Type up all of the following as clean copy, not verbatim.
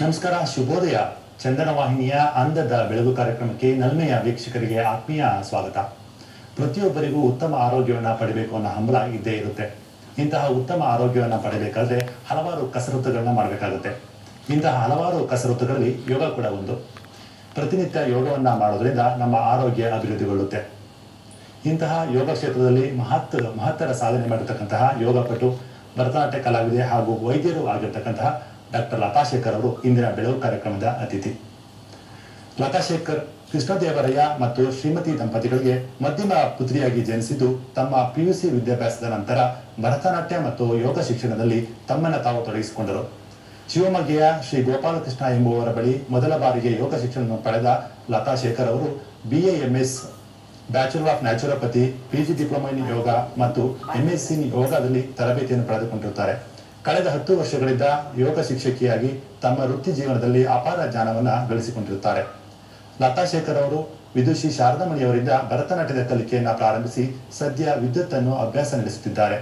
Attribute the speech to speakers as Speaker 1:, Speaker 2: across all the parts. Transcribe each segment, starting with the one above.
Speaker 1: ನಮಸ್ಕಾರ, ಶುಭೋದಯ. ಚಂದನ ವಾಹಿನಿಯ ಅಂದದ ಬೆಳಗು ಕಾರ್ಯಕ್ರಮಕ್ಕೆ ನಲ್ಮೆಯ ವೀಕ್ಷಕರಿಗೆ ಆತ್ಮೀಯ ಸ್ವಾಗತ. ಪ್ರತಿಯೊಬ್ಬರಿಗೂ ಉತ್ತಮ ಆರೋಗ್ಯವನ್ನು ಪಡಿಬೇಕು ಅನ್ನೋ ಹಂಬಲ ಇದ್ದೇ ಇರುತ್ತೆ. ಇಂತಹ ಉತ್ತಮ ಆರೋಗ್ಯವನ್ನು ಪಡಿಬೇಕಾದ್ರೆ ಹಲವಾರು ಕಸರತ್ತುಗಳನ್ನ ಮಾಡಬೇಕಾಗುತ್ತೆ. ಇಂತಹ ಹಲವಾರು ಕಸರತ್ತುಗಳಲ್ಲಿ ಯೋಗ ಕೂಡ ಒಂದು. ಪ್ರತಿನಿತ್ಯ ಯೋಗವನ್ನು ಮಾಡೋದ್ರಿಂದ ನಮ್ಮ ಆರೋಗ್ಯ ಅಭಿವೃದ್ಧಿಗೊಳ್ಳುತ್ತೆ. ಇಂತಹ ಯೋಗ ಕ್ಷೇತ್ರದಲ್ಲಿ ಮಹತ್ತರ ಸಾಧನೆ ಮಾಡಿರ್ತಕ್ಕಂತಹ ಯೋಗಪಟು, ಭರತನಾಟ್ಯ ಕಲಾವಿದೆ ಹಾಗೂ ವೈದ್ಯರು ಆಗಿರ್ತಕ್ಕಂತಹ ಡಾಕ್ಟರ್ ಲತಾ ಶೇಖರ್ ಅವರು ಇಂದಿನ ಬೆಳಗು ಕಾರ್ಯಕ್ರಮದ ಅತಿಥಿ. ಲತಾ ಶೇಖರ್ ಕೃಷ್ಣದೇವರಯ್ಯ ಮತ್ತು ಶ್ರೀಮತಿ ದಂಪತಿಗಳಿಗೆ ಮಧ್ಯಮ ಪುತ್ರಿಯಾಗಿ ಜನಿಸಿದ್ದು, ತಮ್ಮ PUC ವಿದ್ಯಾಭ್ಯಾಸದ ನಂತರ ಭರತನಾಟ್ಯ ಮತ್ತು ಯೋಗ ಶಿಕ್ಷಣದಲ್ಲಿ ತಮ್ಮನ್ನು ತಾವು ತೊಡಗಿಸಿಕೊಂಡರು. ಶಿವಮೊಗ್ಗೆಯ ಶ್ರೀ ಗೋಪಾಲಕೃಷ್ಣ ಎಂಬುವರ ಬಳಿ ಮೊದಲ ಬಾರಿಗೆ ಯೋಗ ಶಿಕ್ಷಣವನ್ನು ಪಡೆದ ಲತಾ ಶೇಖರ್ ಅವರು BA MS, bachelor of naturopathy, PG diploma in yoga ಮತ್ತು MSc ಯೋಗದಲ್ಲಿ ತರಬೇತಿಯನ್ನು ಪಡೆದುಕೊಂಡಿರುತ್ತಾರೆ. ಕಳೆದ 10 ವರ್ಷಗಳಿಂದ ಯೋಗ ಶಿಕ್ಷಕಿಯಾಗಿ ತಮ್ಮ ವೃತ್ತಿ ಜೀವನದಲ್ಲಿ ಅಪಾರ ಜ್ಞಾನವನ್ನು ಗಳಿಸಿಕೊಂಡಿರುತ್ತಾರೆ. ಲತಾ ಶೇಖರ್ ಅವರು ವಿದುಷಿ ಶಾರದಾಮಣಿಯವರಿಂದ ಭರತನಾಟ್ಯದ ಕಲಿಕೆಯನ್ನು ಪ್ರಾರಂಭಿಸಿ ಸದ್ಯ ವಿದ್ಯುತ್ತನ್ನು ಅಭ್ಯಾಸ ನಡೆಸುತ್ತಿದ್ದಾರೆ.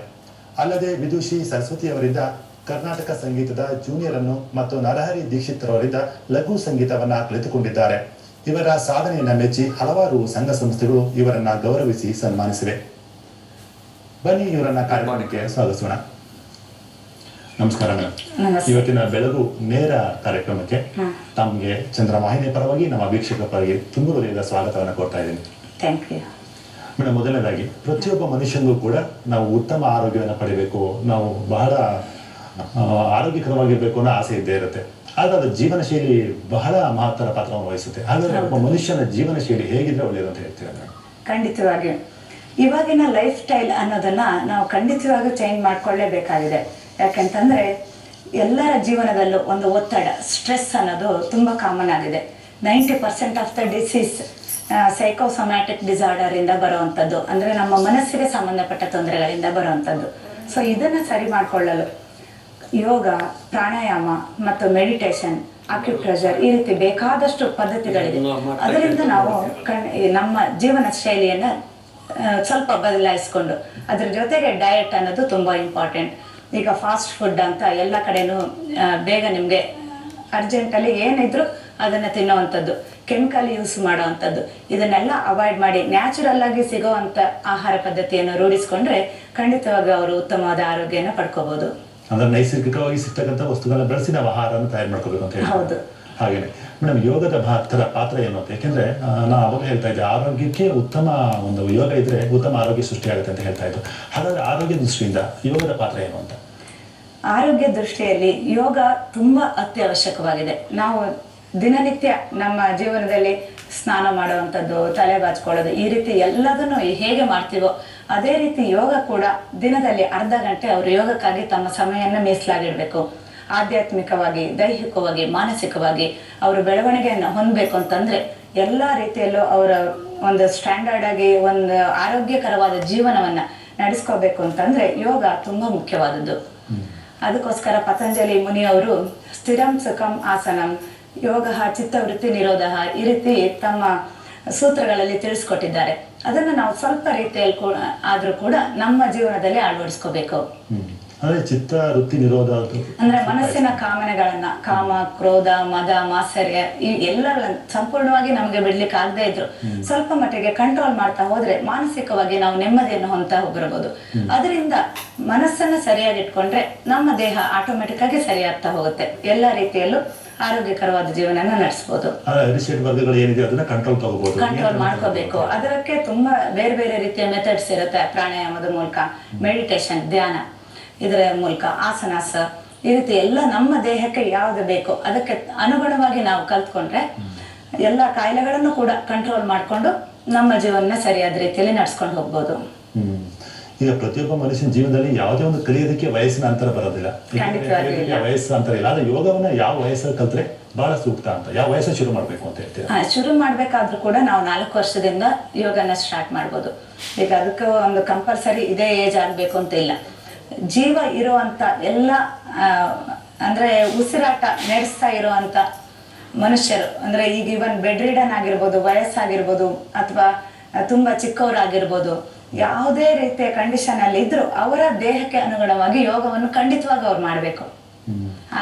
Speaker 1: ಅಲ್ಲದೆ ವಿದುಷಿ ಸರಸ್ವತಿಯವರಿಂದ ಕರ್ನಾಟಕ ಸಂಗೀತದ ಜೂನಿಯರ್ ಅನ್ನು ಮತ್ತು ನರಹರಿ ದೀಕ್ಷಿತ್ ಅವರಿಂದ ಲಘು ಸಂಗೀತವನ್ನ ಕಲಿತುಕೊಂಡಿದ್ದಾರೆ. ಇವರ ಸಾಧನೆಯನ್ನು ಮೆಚ್ಚಿ ಹಲವಾರು ಸಂಘ ಸಂಸ್ಥೆಗಳು ಇವರನ್ನ ಗೌರವಿಸಿ ಸನ್ಮಾನಿಸಿವೆ. ಬನ್ನಿ ಇವರನ್ನ ಕಾರ್ಯಕ್ರಮಕ್ಕೆ ಸ್ವಾಗತಿಸೋಣ. ನಮಸ್ಕಾರ ಮೇಡಮ್. ಇವತ್ತಿನ ಬೆಳಗು ನೇರ ಕಾರ್ಯಕ್ರಮಕ್ಕೆ ತಮಗೆ ಚಂದ್ರವಾಹಿನಿ ಪರವಾಗಿ, ನಮ್ಮ ವೀಕ್ಷಕರ ಪರವಾಗಿ ತುಂಬ ಹೃದಯದ ಸ್ವಾಗತವನ್ನು ಕೊಡ್ತಾ ಇದ್ದೀನಿ.
Speaker 2: Thank you
Speaker 1: madam. ಮೊದಲನೇದಾಗಿ ಪ್ರತಿಯೊಬ್ಬ ಮನುಷ್ಯನಿಗೂ ಕೂಡ ನಾವು ಉತ್ತಮ ಆರೋಗ್ಯವನ್ನು ಪಡಿಬೇಕು, ನಾವು ಬಹಳ ಆರೋಗ್ಯಕರವಾಗಿರ್ಬೇಕು ಅನ್ನೋ ಆಸೆ ಇದ್ದೇ ಇರುತ್ತೆ. ಆದ್ರೆ ಅದು ಜೀವನ ಶೈಲಿ ಬಹಳ ಮಹತ್ತರ ಪಾತ್ರವನ್ನು ವಹಿಸುತ್ತೆ. ಹಾಗಾದ್ರೆ ಒಬ್ಬ ಮನುಷ್ಯನ ಜೀವನ ಶೈಲಿ ಹೇಗಿದ್ರೆ ಒಳ್ಳೆಯದು ಅಂತ ಹೇಳ್ತೀರಾ ಮೇಡಮ್?
Speaker 2: ಖಂಡಿತವಾಗಿ ಇವಾಗಿನ ಲೈಫ್ ಸ್ಟೈಲ್ ಅನ್ನೋದನ್ನ ನಾವು ಖಂಡಿತವಾಗಿ ಚೇಂಜ್ ಮಾಡ್ಕೊಳ್ಳೇಬೇಕಾಗಿದೆ. ಯಾಕೆಂತಂದ್ರೆ ಎಲ್ಲರ ಜೀವನದಲ್ಲೂ ಒಂದು ಒತ್ತಡ, ಸ್ಟ್ರೆಸ್ ಅನ್ನೋದು ತುಂಬ ಕಾಮನ್ ಆಗಿದೆ. 90% of the disease psychosomatic disorder ಇಂದ ಬರುವಂಥದ್ದು, ಅಂದ್ರೆ ನಮ್ಮ ಮನಸ್ಸಿಗೆ ಸಂಬಂಧಪಟ್ಟ ತೊಂದರೆಗಳಿಂದ ಬರುವಂಥದ್ದು. ಸೊ ಇದನ್ನ ಸರಿ ಮಾಡಿಕೊಳ್ಳಲು ಯೋಗ, ಪ್ರಾಣಾಯಾಮ ಮತ್ತು ಮೆಡಿಟೇಷನ್, ಅಕ್ಯುಪ್ರೆಷರ್, ಈ ರೀತಿ ಬೇಕಾದಷ್ಟು ಪದ್ಧತಿಗಳಿದೆ. ಅದರಿಂದ ನಾವು ನಮ್ಮ ಜೀವನ ಶೈಲಿಯನ್ನ ಸ್ವಲ್ಪ ಬದಲಾಯಿಸ್ಕೊಂಡು, ಅದ್ರ ಜೊತೆಗೆ ಡಯಟ್ ಅನ್ನೋದು ತುಂಬ ಇಂಪಾರ್ಟೆಂಟ್. ಈಗ ಫಾಸ್ಟ್ ಫುಡ್ ಅಂತ ಎಲ್ಲ ಕಡೆನೂ ಬೇಗ ನಿಮಗೆ ಅರ್ಜೆಂಟಲ್ಲಿ ಏನಿದ್ರು ಅದನ್ನು ತಿನ್ನೋವಂಥದ್ದು, ಕೆಮಿಕಲ್ ಯೂಸ್ ಮಾಡೋವಂಥದ್ದು, ಇದನ್ನೆಲ್ಲ ಅವಾಯ್ಡ್ ಮಾಡಿ ನ್ಯಾಚುರಲ್ ಆಗಿ ಸಿಗೋವಂಥ ಆಹಾರ ಪದ್ಧತಿಯನ್ನು ರೂಢಿಸ್ಕೊಂಡ್ರೆ ಖಂಡಿತವಾಗಿ ಅವರು ಉತ್ತಮವಾದ ಆರೋಗ್ಯನ ಪಡ್ಕೋಬಹುದು.
Speaker 1: ಅಂದ್ರೆ ನೈಸರ್ಗಿಕವಾಗಿ ಸಿಗ್ತಕ್ಕಂಥ ವಸ್ತುಗಳನ್ನ ಬಳಸಿ ನಾವು ಆಹಾರವನ್ನು ತಯಾರು ಮಾಡ್ಕೋಬೇಕು ಅಂತ ಹೇಳಿ.
Speaker 2: ಹೌದು.
Speaker 1: ಹಾಗೇನೆ ಮೇಡಮ್, ಯೋಗದ ಪಾತ್ರ ಏನು ಅಂತ, ಯಾಕೆಂದ್ರೆ ನಾ ಅವಾಗ ಹೇಳ್ತಾ ಇದ್ದೆ, ಆರೋಗ್ಯಕ್ಕೆ ಉತ್ತಮ ಒಂದು ಯೋಗ ಇದ್ರೆ ಉತ್ತಮ ಆರೋಗ್ಯ ಸೃಷ್ಟಿಯಾಗುತ್ತೆ ಅಂತ ಹೇಳ್ತಾ ಇದ್ದು. ಹಾಗಾದ್ರೆ ಆರೋಗ್ಯ ದೃಷ್ಟಿಯಿಂದ ಯೋಗದ ಪಾತ್ರ ಏನು ಅಂತ?
Speaker 2: ಆರೋಗ್ಯ ದೃಷ್ಟಿಯಲ್ಲಿ ಯೋಗ ತುಂಬಾ ಅತ್ಯವಶ್ಯಕವಾಗಿದೆ. ನಾವು ದಿನನಿತ್ಯ ನಮ್ಮ ಜೀವನದಲ್ಲಿ ಸ್ನಾನ ಮಾಡುವಂಥದ್ದು, ತಲೆ ಬಾಚ್ಕೊಳ್ಳೋದು, ಈ ರೀತಿ ಎಲ್ಲದನ್ನು ಹೇಗೆ ಮಾಡ್ತೀವೋ ಅದೇ ರೀತಿ ಯೋಗ ಕೂಡ ದಿನದಲ್ಲಿ ಅರ್ಧ ಗಂಟೆ ಅವರು ಯೋಗಕ್ಕಾಗಿ ತಮ್ಮ ಸಮಯವನ್ನು ಮೀಸಲಾಗಿಡ್ಬೇಕು. ಆಧ್ಯಾತ್ಮಿಕವಾಗಿ, ದೈಹಿಕವಾಗಿ, ಮಾನಸಿಕವಾಗಿ ಅವರು ಬೆಳವಣಿಗೆಯನ್ನು ಹೊಂದಬೇಕು ಅಂತಂದ್ರೆ ಎಲ್ಲ ರೀತಿಯಲ್ಲೂ ಅವರ ಒಂದು ಸ್ಟ್ಯಾಂಡರ್ಡ್ ಆಗಿ ಒಂದು ಆರೋಗ್ಯಕರವಾದ ಜೀವನವನ್ನ ನಡೆಸ್ಕೋಬೇಕು ಅಂತಂದ್ರೆ ಯೋಗ ತುಂಬಾ ಮುಖ್ಯವಾದದ್ದು. ಅದಕ್ಕೋಸ್ಕರ ಪತಂಜಲಿ ಮುನಿಯವರು ಸ್ಥಿರಂ ಸುಖಂ ಆಸನಂ, ಯೋಗ ಚಿತ್ತವೃತ್ತಿ ನಿರೋಧ, ಈ ರೀತಿ ತಮ್ಮ ಸೂತ್ರಗಳಲ್ಲಿ ತಿಳಿಸ್ಕೊಟ್ಟಿದ್ದಾರೆ. ಅದನ್ನು ನಾವು ಸ್ವಲ್ಪ ರೀತಿಯಲ್ಲಿ ಆದ್ರೂ ಕೂಡ ನಮ್ಮ ಜೀವನದಲ್ಲಿ ಅಳವಡಿಸ್ಕೋಬೇಕು.
Speaker 1: ಅಂದ್ರೆ ಚಿತ್ತ ವೃತ್ತಿ ನಿರೋಧ
Speaker 2: ಅಂದ್ರೆ ಮನಸ್ಸಿನ ಕಾಮನೆಗಳನ್ನ, ಕಾಮ, ಕ್ರೋಧ, ಮದ, ಮಾತ್ಸರ್ಯ ಈ ಎಲ್ಲಗಳನ್ನ ಸಂಪೂರ್ಣವಾಗಿ ನಮಗೆ ಬಿಡ್ಲಿಕ್ಕೆ ಆಗದೆ ಇದ್ರು ಸ್ವಲ್ಪ ಮಟ್ಟಿಗೆ ಕಂಟ್ರೋಲ್ ಮಾಡ್ತಾ ಹೋದ್ರೆ ಮಾನಸಿಕವಾಗಿ ನಾವು ನೆಮ್ಮದಿಯನ್ನು ಹೊಂದ್ತಾ ಹೋಗಿರಬಹುದು. ಅದರಿಂದ ಮನಸ್ಸನ್ನ ಸರಿಯಾಗಿ ಇಟ್ಕೊಂಡ್ರೆ ನಮ್ಮ ದೇಹ ಆಟೋಮೆಟಿಕ್ ಆಗಿ ಸರಿಯಾಗ್ತಾ ಹೋಗುತ್ತೆ. ಎಲ್ಲ ರೀತಿಯಲ್ಲೂ ಆರೋಗ್ಯಕರವಾದ ಜೀವನ ನಡೆಸಬಹುದು. ಕಂಟ್ರೋಲ್ ಮಾಡ್ಕೋಬೇಕು. ಅದಕ್ಕೆ ತುಂಬಾ ಬೇರೆ ಬೇರೆ ರೀತಿಯ ಮೆಥಡ್ಸ್ ಇರುತ್ತೆ. ಪ್ರಾಣಾಯಾಮದ ಮೂಲಕ, ಮೆಡಿಟೇಷನ್, ಧ್ಯಾನ, ಇದರ ಮೂಲಕ ಆಸನಾಸ, ಈ ರೀತಿ ಎಲ್ಲ ನಮ್ಮ ದೇಹಕ್ಕೆ ಯಾವ್ದು ಬೇಕೋ ಅದಕ್ಕೆ ಅನುಗುಣವಾಗಿ ನಾವು ಕಲ್ತ್ಕೊಂಡ್ರೆ ಎಲ್ಲ ಕಾಯಿಲೆಗಳನ್ನು ಕೂಡ ಕಂಟ್ರೋಲ್ ಮಾಡ್ಕೊಂಡು ನಮ್ಮ ಜೀವನ ಸರಿಯಾದ ರೀತಿಯಲ್ಲಿ ನಡ್ಸ್ಕೊಂಡು ಹೋಗ್ಬೋದು.
Speaker 1: ಈಗ ಪ್ರತಿಯೊಬ್ಬ ಮನುಷ್ಯನ ಜೀವನದಲ್ಲಿ ಯಾವುದೇ ಒಂದು ಕಲಿಯೋದಕ್ಕೆ ವಯಸ್ಸಿನ ಅಂತರ ಬರೋದಿಲ್ಲ, ವಯಸ್ಸು ಅಂತರ ಇಲ್ಲ. ಆದ್ರೆ ಯೋಗವನ್ನ ಯಾವ ವಯಸ್ಸಲ್ಲಿ ಕಲ್ತ್ರೆ ಬಹಳ ಸೂಕ್ತ ಅಂತ, ಯಾವ ವಯಸ್ಸು ಶುರು ಮಾಡ್ಬೇಕು ಅಂತ ಹೇಳ್ತೀರಾ?
Speaker 2: ಶುರು ಮಾಡ್ಬೇಕಾದ್ರೂ ಕೂಡ ನಾವು 4 ವರ್ಷದಿಂದ ಯೋಗನ ಸ್ಟಾರ್ಟ್ ಮಾಡ್ಬೋದು. ಈಗ ಅದಕ್ಕೆ ಒಂದು ಕಂಪಲ್ಸರಿ ಇದೇ ಏಜ್ ಆಗ್ಬೇಕು ಅಂತ ಇಲ್ಲ. ಜೀವ ಇರುವಂತ ಎಲ್ಲ ಅಂದ್ರೆ ಉಸಿರಾಟ ನಡೆಸ್ತಾ ಇರುವಂತ ಮನುಷ್ಯರು, ಅಂದ್ರೆ ಈಗ ಇವನ್ ಬೆಡ್ ರಿಡನ್ ಆಗಿರ್ಬೋದು, ವಯಸ್ಸಾಗಿರ್ಬೋದು, ಅಥವಾ ತುಂಬಾ ಚಿಕ್ಕವರಾಗಿರ್ಬೋದು, ಯಾವುದೇ ರೀತಿಯ ಕಂಡೀಷನ್ ಅಲ್ಲಿ ಇದ್ರು ಅವರ ದೇಹಕ್ಕೆ ಅನುಗುಣವಾಗಿ ಯೋಗವನ್ನು ಖಂಡಿತವಾಗಿ ಅವ್ರು ಮಾಡ್ಬೇಕು.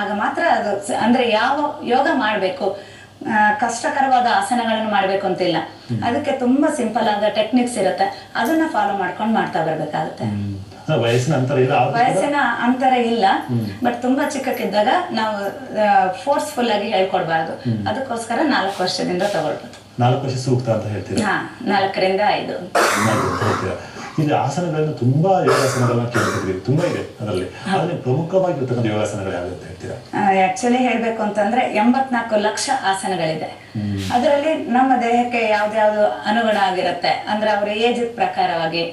Speaker 2: ಆಗ ಮಾತ್ರ ಅದು ಅಂದ್ರೆ ಯಾವ ಯೋಗ ಮಾಡಬೇಕು, ಕಷ್ಟಕರವಾದ ಆಸನಗಳನ್ನು ಮಾಡಬೇಕು ಅಂತಿಲ್ಲ. ಅದಕ್ಕೆ ತುಂಬಾ ಸಿಂಪಲ್ ಆದ ಟೆಕ್ನಿಕ್ಸ್ ಇರುತ್ತೆ, ಅದನ್ನ ಫಾಲೋ ಮಾಡ್ಕೊಂಡು ಮಾಡ್ತಾ ಬರ್ಬೇಕಾಗುತ್ತೆ.
Speaker 1: ವಯಸ್ಸಿನ ಅಂತರ ಇಲ್ಲ,
Speaker 2: ವಯಸ್ಸಿನ ಅಂತರ ಇಲ್ಲ. ಬಟ್ ತುಂಬಾ ಚಿಕ್ಕಕ್ಕಿದ್ದಾಗ ನಾವು ಫೋರ್ಸ್ಫುಲ್ ಆಗಿ ಹೇಳ್ಕೊಡ್ಬಾರ್ದು. ಅದಕ್ಕೋಸ್ಕರ 4 ವರ್ಷದಿಂದ ತಗೊಳ್ಬೋದು.
Speaker 1: 4 ವರ್ಷ ಸೂಕ್ತ ಅಂತ ಹೇಳ್ತೀರಾ?
Speaker 2: 4 ರಿಂದ 5
Speaker 1: ಹೇಳ್ತೀರಾ. ಇಲ್ಲಿ ಆಸನಗಳನ್ನು ತುಂಬಾ ಯೋಗಾಸನಗಳನ್ನ ಕೇಳ್ತಿದ್ವಿ, ತುಂಬಾ ಇದೆ ಅದರಲ್ಲಿ. ಅದರಲ್ಲಿ ಪ್ರಮುಖವಾಗಿರ್ತಕ್ಕಂಥ ಯೋಗಾಸನಗಳು ಯಾವ್ದು ಹೇಳ್ತೀರಾ?
Speaker 2: ಆಕ್ಚುಲಿ ಹೇಳ್ಬೇಕು ಅಂತಂದ್ರೆ 84 ಲಕ್ಷ ಆಸನಗಳಿದೆ. ಅದರಲ್ಲಿ ನಮ್ಮ ದೇಹಕ್ಕೆ ಯಾವ್ದ್ಯಾವ್ದು ಅನುಗುಣ ಆಗಿರುತ್ತೆ ಅಂದ್ರೆ ಅವರ ಏಜ್ ಪ್ರಕಾರವಾಗಿ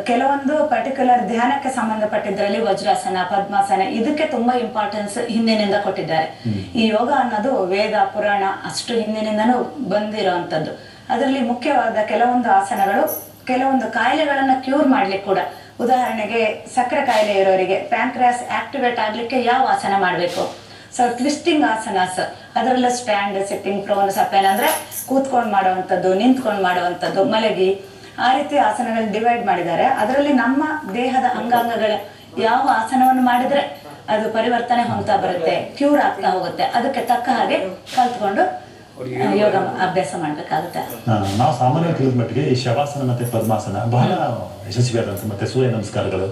Speaker 2: ಕೆಲವೊಂದು ಪರ್ಟಿಕ್ಯುಲರ್ ಧ್ಯಾನಕ್ಕೆ ಸಂಬಂಧಪಟ್ಟಿದ್ರಲ್ಲಿ ವಜ್ರಾಸನ, ಪದ್ಮಾಸನ ಇದಕ್ಕೆ ತುಂಬಾ ಇಂಪಾರ್ಟೆನ್ಸ್ ಹಿಂದಿನಿಂದ ಕೊಟ್ಟಿದ್ದಾರೆ. ಈ ಯೋಗ ಅನ್ನೋದು ವೇದ ಪುರಾಣ ಅಷ್ಟು ಹಿಂದಿನಿಂದನೂ ಬಂದಿರುವಂತದ್ದು. ಅದರಲ್ಲಿ ಮುಖ್ಯವಾದ ಕೆಲವೊಂದು ಆಸನಗಳು ಕೆಲವೊಂದು ಕಾಯಿಲೆಗಳನ್ನ ಕ್ಯೂರ್ ಮಾಡ್ಲಿಕ್ಕೆ ಕೂಡ, ಉದಾಹರಣೆಗೆ ಸಕ್ಕರೆ ಕಾಯಿಲೆ ಇರೋರಿಗೆ ಪ್ಯಾಂಕ್ರಿಯಾಸ್ ಆಕ್ಟಿವೇಟ್ ಆಗ್ಲಿಕ್ಕೆ ಯಾವ ಆಸನ ಮಾಡಬೇಕು. ಸೊ ಟ್ವಿಸ್ಟಿಂಗ್ ಆಸನಾಸ್, ಅದರಲ್ಲೂ ಸ್ಟ್ಯಾಂಡ್, ಸಿಟ್ಟಿಂಗ್, ಪ್ರೋನ್, ಸಪೇನ್ ಅಂದ್ರೆ ಕೂತ್ಕೊಂಡು ಮಾಡುವಂಥದ್ದು, ನಿಂತ್ಕೊಂಡು ಮಾಡುವಂಥದ್ದು, ಮಲಗಿ, ಆ ರೀತಿ ಆಸನಗಳು ಡಿವೈಡ್ ಮಾಡಿದ್ದಾರೆ. ಅದರಲ್ಲಿ ನಮ್ಮ ದೇಹದ ಅಂಗಾಂಗಗಳ ಯಾವ ಆಸನವನ್ನು ಮಾಡಿದ್ರೆ ಅದು ಪರಿವರ್ತನೆ ಹೊಂದ್ತಾ ಬರುತ್ತೆ, ಕ್ಯೂರ್ ಆಗ್ತಾ ಹೋಗುತ್ತೆ, ಅದಕ್ಕೆ ತಕ್ಕ ಹಾಗೆ ಕಲ್ತ್ಕೊಂಡು ಯೋಗ ಅಭ್ಯಾಸ ಮಾಡ್ಬೇಕಾಗುತ್ತೆ.
Speaker 1: ನಾವು ಸಾಮಾನ್ಯವಾಗಿ ತಿಳಿದ ಮಟ್ಟಿಗೆ ಈ ಶವಾಸನ ಮತ್ತೆ ಪದ್ಮಾಸನ ಬಹಳ ಯಶಸ್ವಿಯಾದಂತ, ಮತ್ತೆ ಸೂರ್ಯ ನಮಸ್ಕಾರಗಳು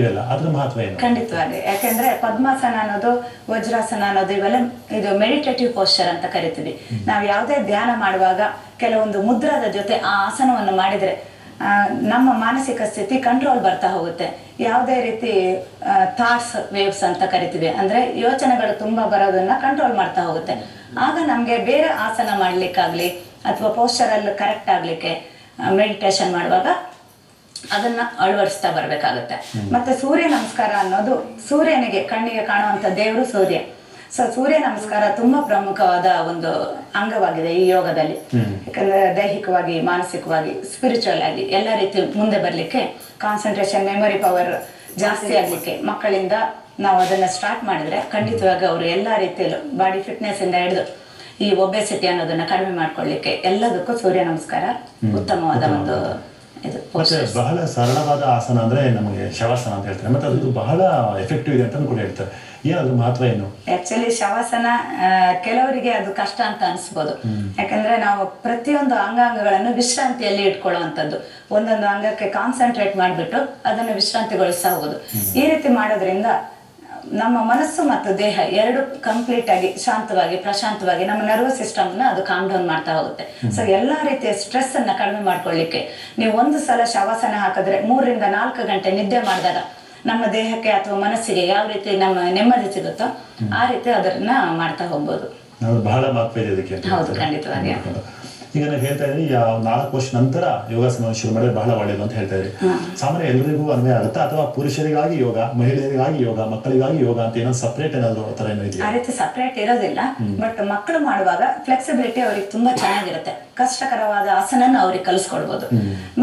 Speaker 1: ಇವೆಲ್ಲ ಅದ್ರ ಮಹತ್ವ ಏನು?
Speaker 2: ಖಂಡಿತವಾಗಿ. ಯಾಕೆಂದ್ರೆ ಪದ್ಮಾಸನ ಅನ್ನೋದು, ವಜ್ರಾಸನ ಅನ್ನೋದು ಇವೆಲ್ಲ ಇದು ಮೆಡಿಟೇಟಿವ್ ಪೋಸ್ಚರ್ ಅಂತ ಕರಿತೀವಿ. ನಾವು ಯಾವುದೇ ಧ್ಯಾನ ಮಾಡುವಾಗ ಕೆಲವೊಂದು ಮುದ್ರಾದ ಜೊತೆ ಆ ಆಸನವನ್ನು ಮಾಡಿದ್ರೆ ನಮ್ಮ ಮಾನಸಿಕ ಸ್ಥಿತಿ ಕಂಟ್ರೋಲ್ ಬರ್ತಾ ಹೋಗುತ್ತೆ. ಯಾವುದೇ ರೀತಿ ಥಾಟ್ಸ್ ವೇವ್ಸ್ ಅಂತ ಕರಿತೀವಿ, ಅಂದ್ರೆ ಯೋಚನೆಗಳು ತುಂಬಾ ಬರೋದನ್ನ ಕಂಟ್ರೋಲ್ ಮಾಡ್ತಾ ಹೋಗುತ್ತೆ. ಆಗ ನಮ್ಗೆ ಬೇರೆ ಆಸನ ಮಾಡ್ಲಿಕ್ಕಾಗ್ಲಿ ಅಥವಾ ಪೋಸ್ಚರ್ ಅಲ್ಲಿ ಕರೆಕ್ಟ್ ಆಗ್ಲಿಕ್ಕೆ ಮೆಡಿಟೇಷನ್ ಮಾಡುವಾಗ ಅದನ್ನ ಅಳವಡಿಸ್ತಾ ಬರ್ಬೇಕಾಗುತ್ತೆ. ಮತ್ತೆ ಸೂರ್ಯ ನಮಸ್ಕಾರ ಅನ್ನೋದು, ಸೂರ್ಯನಿಗೆ ಕಣ್ಣಿಗೆ ಕಾಣುವಂತ ದೇವರು ಸೂರ್ಯ. ಸೊ ಸೂರ್ಯ ನಮಸ್ಕಾರ ತುಂಬಾ ಪ್ರಮುಖವಾದ ಒಂದು ಅಂಗವಾಗಿದೆ ಈ ಯೋಗದಲ್ಲಿ. ಯಾಕಂದ್ರೆ ದೈಹಿಕವಾಗಿ, ಮಾನಸಿಕವಾಗಿ, ಸ್ಪಿರಿಚುವಲ್ ಆಗಿ ಎಲ್ಲ ರೀತಿ ಮುಂದೆ ಬರ್ಲಿಕ್ಕೆ, ಕಾನ್ಸಂಟ್ರೇಷನ್, ಮೆಮೊರಿ ಪವರ್ ಜಾಸ್ತಿ ಆಗ್ಲಿಕ್ಕೆ ಮಕ್ಕಳಿಂದ ನಾವು ಅದನ್ನ ಸ್ಟಾರ್ಟ್ ಮಾಡಿದ್ರೆ ಖಂಡಿತವಾಗಿ ಅವರು ಎಲ್ಲಾ ರೀತಿಯಲ್ಲೂ ಬಾಡಿ ಫಿಟ್ನೆಸ್ ಇಂದ ಹಿಡಿದು ಈ ಒಬೆಸಿಟಿ ಅನ್ನೋದನ್ನ ಕಡಿಮೆ ಮಾಡ್ಕೊಳ್ಳಿಕ್ಕೆ ಎಲ್ಲದಕ್ಕೂ ಸೂರ್ಯ ನಮಸ್ಕಾರ ಉತ್ತಮವಾದ ಒಂದು ಇದು.
Speaker 1: ಮತ್ತೆ ಬಹಳ ಸರಳವಾದ ಆಸನ ಅಂದ್ರೆ ನಮಗೆ ಶವಾಸನ ಅಂತ ಹೇಳ್ತಾರೆ, ಮತ್ತೆ ಅದು ಬಹಳ ಎಫೆಕ್ಟಿವ್ ಇದೆ ಅಂತ ಕೂಡ ಹೇಳ್ತಾರೆ. ಏನಾದ್ರು ಮಹತ್ವ ಏನು?
Speaker 2: ಆಕ್ಚುಲಿ ಶವಾಸನ ಕೆಲವರಿಗೆ ಅದು ಕಷ್ಟ ಅಂತ ಅನ್ಸ್ಬೋದು. ಯಾಕಂದ್ರೆ ನಾವು ಪ್ರತಿಯೊಂದು ಅಂಗಾಂಗಗಳನ್ನು ವಿಶ್ರಾಂತಿಯಲ್ಲಿ ಇಟ್ಕೊಳ್ಳುವಂಥದ್ದು, ಒಂದೊಂದು ಅಂಗಕ್ಕೆ ಕಾನ್ಸಂಟ್ರೇಟ್ ಮಾಡಿಬಿಟ್ಟು ಅದನ್ನು ವಿಶ್ರಾಂತಿಗೊಳಿಸ್ತಾ ಹೋಗೋದು. ಈ ರೀತಿ ಮಾಡೋದ್ರಿಂದ ನಮ್ಮ ಮನಸ್ಸು ಮತ್ತು ದೇಹ ಎರಡು ಕಂಪ್ಲೀಟ್ ಆಗಿ ಶಾಂತವಾಗಿ, ಪ್ರಶಾಂತವಾಗಿ ನಮ್ಮ ನರ್ವಸ್ ಸಿಸ್ಟಮ್ ನ ಅದು ಕಾಮ್ ಡೌನ್ ಮಾಡ್ತಾ ಹೋಗುತ್ತೆ. ಸೊ ಎಲ್ಲಾ ರೀತಿಯ ಸ್ಟ್ರೆಸ್ ಅನ್ನ ಕಡಿಮೆ ಮಾಡ್ಕೊಳ್ಳಿಕ್ಕೆ ನೀವು ಒಂದು ಸಲ ಶವಾಸನ ಹಾಕಿದ್ರೆ 3 ರಿಂದ 4 ಗಂಟೆ ನಿದ್ದೆ ಮಾಡಿದಾಗ ನಮ್ಮ ದೇಹಕ್ಕೆ ಅಥವಾ ಮನಸ್ಸಿಗೆ ಯಾವ ರೀತಿ ನಮ್ಮ ನೆಮ್ಮದಿ ಸಿಗುತ್ತೋ ಆ ರೀತಿ ಅದನ್ನ ಮಾಡ್ತಾ ಹೋಗ್ಬೋದು.
Speaker 1: ಬಹಳ ಮಹತ್ವ ಇದೆ ಇದಕ್ಕೆ.
Speaker 2: ಹೌದು, ಖಂಡಿತವಾಗಿ.
Speaker 1: ಈಗ ನೀವು ಹೇಳ್ತಾ ಇದ್ರಿ 4 ವರ್ಷ ನಂತರ ಯೋಗಾಸನವನ್ನು ಶುರು ಮಾಡಿದ್ರೆ ಬಹಳ ಒಳ್ಳೆಯದು ಅಂತ ಹೇಳ್ತಾ ಇದ್ರಿ. ಸಾಮಾನ್ಯ ಎಲ್ಲರಿಗೂ ಅನ್ವಯ ಆಗುತ್ತಾ ಅಥವಾ ಪುರುಷರಿಗಾಗಿ ಯೋಗ, ಮಹಿಳೆಯರಿಗಾಗಿ ಯೋಗ, ಮಕ್ಕಳಿಗಾಗಿ ಯೋಗ ಅಂತ ಏನೋ ಸಪರೇಟ್ ಏನಾದ್ರು ತರ ಏನೋ ಇದೆಯಾ?
Speaker 2: ಆ ರೀತಿ ಸಪರೇಟ್ ಇರೋದಿಲ್ಲ. ಬಟ್ ಮಕ್ಕಳು ಮಾಡುವಾಗ ಫ್ಲೆಕ್ಸಿಬಿಲಿಟಿ ಅವ್ರಿಗೆ ತುಂಬಾ ಚೆನ್ನಾಗಿರುತ್ತೆ. ಕಷ್ಟಕರವಾದ ಆಸನ ಅವ್ರಿಗೆ ಕಲಿಸ್ಕೊಡ್ಬೋದು.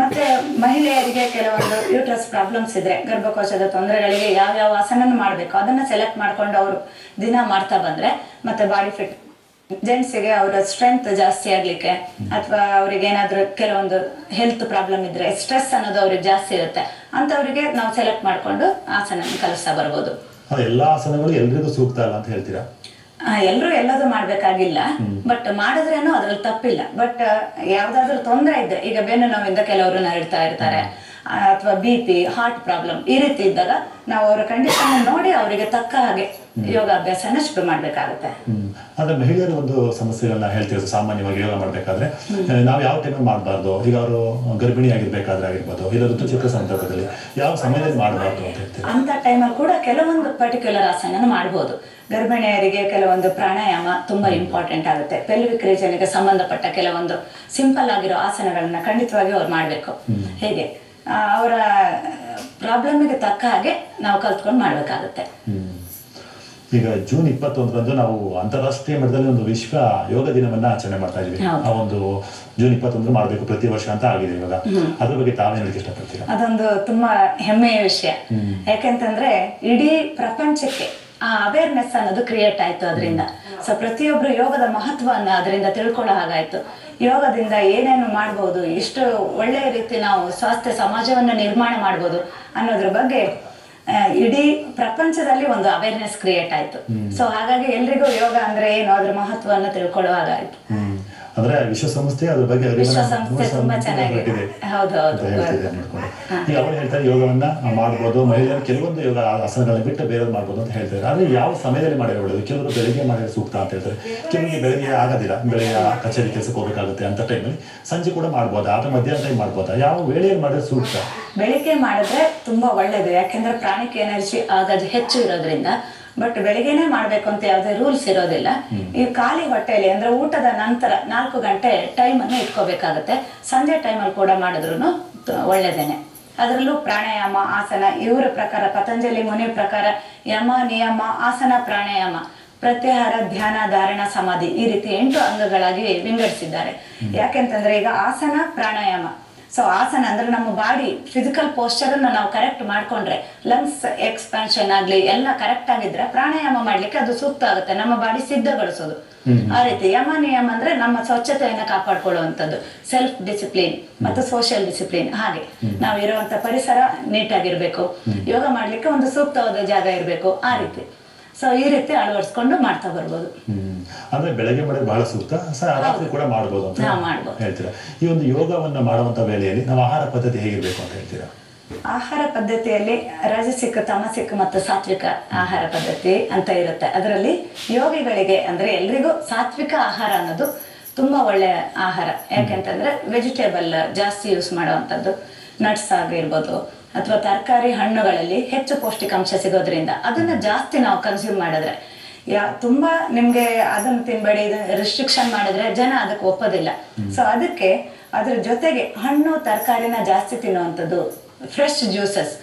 Speaker 2: ಮತ್ತೆ ಮಹಿಳೆಯರಿಗೆ ಕೆಲವೊಂದು ಯೂಟ್ರಸ್ ಪ್ರಾಬ್ಲಮ್ಸ್ ಇದ್ರೆ, ಗರ್ಭಕೋಶದ ತೊಂದರೆಗಳಿಗೆ ಯಾವ ಆಸನ ಮಾಡ್ಬೇಕು ಅದನ್ನ ಸೆಲೆಕ್ಟ್ ಮಾಡ್ಕೊಂಡು ಅವರು ದಿನ ಮಾಡ್ತಾ ಬಂದ್ರೆ ಮತ್ತೆ ಬಾಡಿ ಫಿಟ್. ಜೆಂಟ್ಸಿಗೆ ಅವರ ಸ್ಟ್ರೆಂತ್ ಜಾಸ್ತಿ ಆಗ್ಲಿಕ್ಕೆ ಅಥವಾ ಅವ್ರಿಗೆ ಏನಾದ್ರು ಕೆಲವೊಂದು ಹೆಲ್ತ್ ಪ್ರಾಬ್ಲಮ್ ಇದ್ರೆ, ಸ್ಟ್ರೆಸ್ ಅನ್ನೋದು ಅವ್ರಿಗೆ ಜಾಸ್ತಿ ಇರುತ್ತೆ, ಅಂತವ್ರಿಗೆ ನಾವು ಸೆಲೆಕ್ಟ್ ಮಾಡ್ಕೊಂಡು ಆಸನ ಕಲಿಸ್ತಾ ಬರ್ಬೋದು.
Speaker 1: ಎಲ್ಲಾ ಆಸನಗಳು ಎಲ್ರಿಗೂ ಸೂಕ್ತ ಅಲ್ಲ ಅಂತ ಹೇಳ್ತೀರಾ?
Speaker 2: ಎಲ್ರು ಎಲ್ಲದೂ ಮಾಡ್ಬೇಕಾಗಿಲ್ಲ, ಬಟ್ ಮಾಡಿದ್ರೇನು ಅದ್ರಲ್ಲಿ ತಪ್ಪಿಲ್ಲ. ಬಟ್ ಯಾವ್ದಾದ್ರು ತೊಂದರೆ ಇದ್ರೆ, ಈಗ ಬೆನ್ನು ನೋವಿಂದ ಕೆಲವರು ನರಳ್ತಾ ಇರ್ತಾರೆ, ಅಥವಾ BP, ಹಾರ್ಟ್ ಪ್ರಾಬ್ಲಮ್ ಈ ರೀತಿ ಇದ್ದಾಗ ನಾವು ಅವರ ಕಂಡೀಷನ್ ನೋಡಿ ಅವರಿಗೆ ತಕ್ಕ ಹಾಗೆ ಯೋಗಾಭ್ಯಾಸನ ಶುರು ಮಾಡ್ಬೇಕಾಗುತ್ತೆ.
Speaker 1: ಆದ್ರೆ ಮಹಿಳೆಯರು ಒಂದು ಸಮಸ್ಯೆಗಳನ್ನ ಹೇಳ್ತಿರೋದು, ಸಾಮಾನ್ಯವಾಗಿ ಯೋಗ ಮಾಡ್ಬೇಕಾದ್ರೆ ನಾವು ಯಾವ ಟೈಮಲ್ಲಿ ಮಾಡಬಾರ್ದು, ಈಗ ಅವರು ಗರ್ಭಿಣಿ ಆಗಿರ್ಬೇಕಾದ್ರೆ ಆಗಿರ್ಬೋದು, ಇಲ್ಲ ಋತುಚಕ್ರ ಸಂದರ್ಭದಲ್ಲಿ ಯಾವ ಸಮಯದಲ್ಲಿ ಮಾಡಬಾರ್ದು ಅಂತ ಹೇಳ್ತೀವಿ.
Speaker 2: ಅಂತ ಟೈಮಲ್ಲಿ ಕೂಡ ಕೆಲವೊಂದು ಪರ್ಟಿಕ್ಯುಲರ್ ಆಸನ ಮಾಡ್ಬೋದು. ಗರ್ಭಿಣಿಯರಿಗೆ ಕೆಲವೊಂದು ಪ್ರಾಣಾಯಾಮ ತುಂಬಾ ಇಂಪಾರ್ಟೆಂಟ್ ಆಗುತ್ತೆ. ಪೆಲ್ವಿಕ್ ರೀಜನ್ಗೆ ಸಂಬಂಧಪಟ್ಟ ಕೆಲವೊಂದು ಸಿಂಪಲ್ ಆಗಿರೋ ಆಸನಗಳನ್ನ ಖಂಡಿತವಾಗಿ ಅವ್ರು ಮಾಡ್ಬೇಕು. ಹೇಗೆ ಅವರ ಪ್ರಾಬ್ಲಮ್ಗೆ ತಕ್ಕ ಹಾಗೆ ನಾವು ಕಲ್ತ್ಕೊಂಡು ಮಾಡ್ಬೇಕಾಗುತ್ತೆ.
Speaker 1: ಈಗ ಜೂನ್ 21ರಂದು ನಾವು ಅಂತಾರಾಷ್ಟ್ರೀಯ ಮಟ್ಟದಲ್ಲಿ ಒಂದು ವಿಶ್ವ ಯೋಗ ದಿನವನ್ನ ಆಚರಣೆ ಮಾಡ್ತಾ ಇದೀವಿ. ಆ ಒಂದು ಜೂನ್ 21 ಮಾಡಬೇಕು ಪ್ರತಿ ವರ್ಷ ಅಂತ ಆಗಿದೆ ಇವಾಗ. ಅದ್ರ ಬಗ್ಗೆ ತಾವೇನ್ ಹೇಳಕ್ಕೆ ಇಷ್ಟಪಡ್ತೀರಾ?
Speaker 2: ಅದೊಂದು ತುಂಬಾ ಹೆಮ್ಮೆಯ ವಿಷಯ. ಯಾಕೆಂತಂದ್ರೆ ಇಡೀ ಪ್ರಪಂಚಕ್ಕೆ ಆ ಅವೇರ್ನೆಸ್ ಅನ್ನೋದು ಕ್ರಿಯೇಟ್ ಆಯ್ತು ಅದರಿಂದ. ಸೊ ಪ್ರತಿಯೊಬ್ರು ಯೋಗದ ಮಹತ್ವವನ್ನ ಅದರಿಂದ ತಿಳ್ಕೊಳ್ಳೋ ಹಾಗಾಯ್ತು. ಯೋಗದಿಂದ ಏನೇನು ಮಾಡ್ಬೋದು, ಎಷ್ಟು ಒಳ್ಳೆಯ ರೀತಿ ನಾವು ಸ್ವಾಸ್ಥ್ಯ ಸಮಾಜವನ್ನ ನಿರ್ಮಾಣ ಮಾಡ್ಬೋದು ಅನ್ನೋದ್ರ ಬಗ್ಗೆ ಇಡೀ ಪ್ರಪಂಚದಲ್ಲಿ ಒಂದು ಅವೇರ್ನೆಸ್ ಕ್ರಿಯೇಟ್ ಆಯ್ತು. ಸೊ ಹಾಗಾಗಿ ಎಲ್ರಿಗೂ ಯೋಗ ಅಂದ್ರೆ ಏನು, ಅದ್ರ ಮಹತ್ವವನ್ನು ತಿಳ್ಕೊಳ್ಳುವಾಗ ಆಯ್ತು.
Speaker 1: ಅಂದ್ರೆ ವಿಶ್ವಸಂಸ್ಥೆ ಅದ್ರ ಬಗ್ಗೆ
Speaker 2: ವಿಶ್ವಸಂಸ್ಥೆ ತುಂಬಾ ಚೆನ್ನಾಗಿ ಹೌದು ಹೌದು
Speaker 1: ಈಗ ಅವ್ರು ಹೇಳ್ತಾರೆ ಯೋಗವನ್ನ ಮಾಡ್ಬೋದು, ಮಹಿಳೆಯರು ಕೆಲವೊಂದು ಯೋಗ ಆಸನಗಳನ್ನ ಬಿಟ್ಟು ಬೇರೆ ಮಾಡ್ಬೋದು ಅಂತ ಹೇಳ್ತಾರೆ. ಆದ್ರೆ ಯಾವ ಸಮಯದಲ್ಲಿ ಮಾಡಿರೋ ಒಳ್ಳೆಯದು? ಕೆಲವರು ಬೆಳಿಗ್ಗೆ ಮಾಡಿದ್ರೆ ಸೂಕ್ತ ಅಂತ ಹೇಳ್ತಾರೆ, ಕೆಲವರಿಗೆ ಬೆಳಿಗ್ಗೆ ಆಗೋದಿಲ್ಲ, ಬೆಳಿಗ್ಗೆ ಕಚೇರಿ ಕೆಲಸಕ್ಕೆ ಹೋಗಬೇಕಾಗುತ್ತೆ ಅಂತ ಟೈಮಲ್ಲಿ ಸಂಜೆ ಕೂಡ ಮಾಡ್ಬೋದಾ ಅಥವಾ ಮಧ್ಯಾಹ್ನ ಟೈಮ್ ಮಾಡ್ಬೋದಾ? ಯಾವ ವೇಳೆಯಲ್ಲಿ ಮಾಡಿದ್ರೆ ಸೂಕ್ತ?
Speaker 2: ಬೆಳಿಗ್ಗೆ ಮಾಡಿದ್ರೆ ತುಂಬಾ ಒಳ್ಳೇದು, ಯಾಕೆಂದ್ರೆ ಪ್ರಾಣಿಕ್ ಎನರ್ಜಿ ಆಗೋದು ಹೆಚ್ಚು ಇರೋದ್ರಿಂದ. ಬಟ್ ಬೆಳಿಗ್ಗೆನೆ ಮಾಡ್ಬೇಕು ಅಂತ ಯಾವುದೇ ರೂಲ್ಸ್ ಇರೋದಿಲ್ಲ. ಈ ಖಾಲಿ ಹೊಟ್ಟೆಯಲ್ಲಿ ಅಂದ್ರೆ ಊಟದ ನಂತರ 4 ಗಂಟೆ ಟೈಮ್ ಅನ್ನು ಇಟ್ಕೋಬೇಕಾಗತ್ತೆ. ಸಂಜೆ ಟೈಮಲ್ಲಿ ಕೂಡ ಮಾಡಿದ್ರು ಒಳ್ಳೇದೇನೆ. ಅದರಲ್ಲೂ ಪ್ರಾಣಾಯಾಮ, ಆಸನ, ಇವರ ಪ್ರಕಾರ ಪತಂಜಲಿ ಮುನಿ ಪ್ರಕಾರ ಯಮ, ನಿಯಮ, ಆಸನ, ಪ್ರಾಣಾಯಾಮ, ಪ್ರತ್ಯಾಹಾರ, ಧ್ಯಾನ, ಧಾರಣ, ಸಮಾಧಿ ಈ ರೀತಿ 8 ಅಂಗಗಳಾಗಿ ವಿಂಗಡಿಸಿದ್ದಾರೆ. ಯಾಕೆಂತಂದ್ರೆ ಈಗ ಆಸನ, ಪ್ರಾಣಾಯಾಮ. ಸೊ ಆಸನ ಅಂದ್ರೆ ನಮ್ಮ ಬಾಡಿ ಫಿಸಿಕಲ್ ಪೋಸ್ಚರ್ ಅನ್ನು ನಾವು ಕರೆಕ್ಟ್ ಮಾಡ್ಕೊಂಡ್ರೆ, ಲಂಗ್ಸ್ ಎಕ್ಸ್ಪಾನ್ಷನ್ ಆಗ್ಲಿ ಎಲ್ಲ ಕರೆಕ್ಟ್ ಆಗಿದ್ರೆ ಪ್ರಾಣಾಯಾಮ ಮಾಡ್ಲಿಕ್ಕೆ ಅದು ಸೂಕ್ತ ಆಗುತ್ತೆ, ನಮ್ಮ ಬಾಡಿ ಸಿದ್ಧಗೊಳಿಸೋದು. ಆ ರೀತಿ ಯಮ, ನಿಯಮ ಅಂದ್ರೆ ನಮ್ಮ ಸ್ವಚ್ಛತೆಯನ್ನ ಕಾಪಾಡ್ಕೊಳ್ಳುವಂಥದ್ದು, ಸೆಲ್ಫ್ ಡಿಸಿಪ್ಲಿನ್ ಮತ್ತು ಸೋಷಿಯಲ್ ಡಿಸಿಪ್ಲಿನ್. ಹಾಗೆ ನಾವು ಇರುವಂತ ಪರಿಸರ ನೀಟಾಗಿರ್ಬೇಕು, ಯೋಗ ಮಾಡ್ಲಿಕ್ಕೆ ಒಂದು ಸೂಕ್ತವಾದ ಜಾಗ ಇರಬೇಕು, ಆ ರೀತಿ. ಸೊ ಈ ರೀತಿ ಅಳವಡಿಸ್ಕೊಂಡು ಮಾಡ್ತಾ ಬರ್ಬೋದು.
Speaker 1: ಅಂದ್ರೆ ಬೆಳಗ್ಗೆ ಮಾಡಿದ್ರೆ ಬಹಳ ಸೂಕ್ತ, ರಾತ್ರಿ ಕೂಡ ಮಾಡ್ಬೋದು ಅಂತ ಹೇಳ್ತೀರಾ. ಈ ಒಂದು ಯೋಗವನ್ನ ಮಾಡುವಂತ ವೇಳೆಯಲ್ಲಿ ನಾವು ಆಹಾರ ಪದ್ಧತಿ ಹೇಗಿರ್ಬೇಕು ಅಂತ ಹೇಳ್ತೀರಾ?
Speaker 2: ಆಹಾರ ಪದ್ಧತಿಯಲ್ಲಿ ರಾಜಸಿಕ, ತಾಮಸಿಕ ಮತ್ತು ಸಾತ್ವಿಕ ಆಹಾರ ಪದ್ಧತಿ ಅಂತ ಇರುತ್ತೆ. ಅದರಲ್ಲಿ ಯೋಗಿಗಳಿಗೆ ಅಂದ್ರೆ ಎಲ್ರಿಗೂ ಸಾತ್ವಿಕ ಆಹಾರ ಅನ್ನೋದು ತುಂಬಾ ಒಳ್ಳೆ ಆಹಾರ. ಯಾಕೆಂತಂದ್ರೆ ವೆಜಿಟೇಬಲ್ ಜಾಸ್ತಿ ಯೂಸ್ ಮಾಡುವಂಥದ್ದು, ನಟ್ಸ್ ಆಗಿರ್ಬೋದು ಅಥವಾ ತರಕಾರಿ, ಹಣ್ಣುಗಳಲ್ಲಿ ಹೆಚ್ಚು ಪೌಷ್ಟಿಕಾಂಶ ಸಿಗೋದ್ರಿಂದ ಅದನ್ನ ಜಾಸ್ತಿ ನಾವು ಕನ್ಸ್ಯೂಮ್ ಮಾಡಿದ್ರೆ, ತುಂಬಾ ನಿಮ್ಗೆ ಅದನ್ನ ತಿನ್ಬೇಡಿ, ರಿಸ್ಟ್ರಿಕ್ಷನ್ ಮಾಡಿದ್ರೆ ಜನ ಅದಕ್ಕೆ ಒಪ್ಪೋದಿಲ್ಲ. ಸೊ ಅದಕ್ಕೆ ಅದ್ರ ಜೊತೆಗೆ ಹಣ್ಣು ತರಕಾರಿನ ಜಾಸ್ತಿ ತಿನ್ನುವಂಥದ್ದು, ಫ್ರೆಶ್ ಜ್ಯೂಸಸ್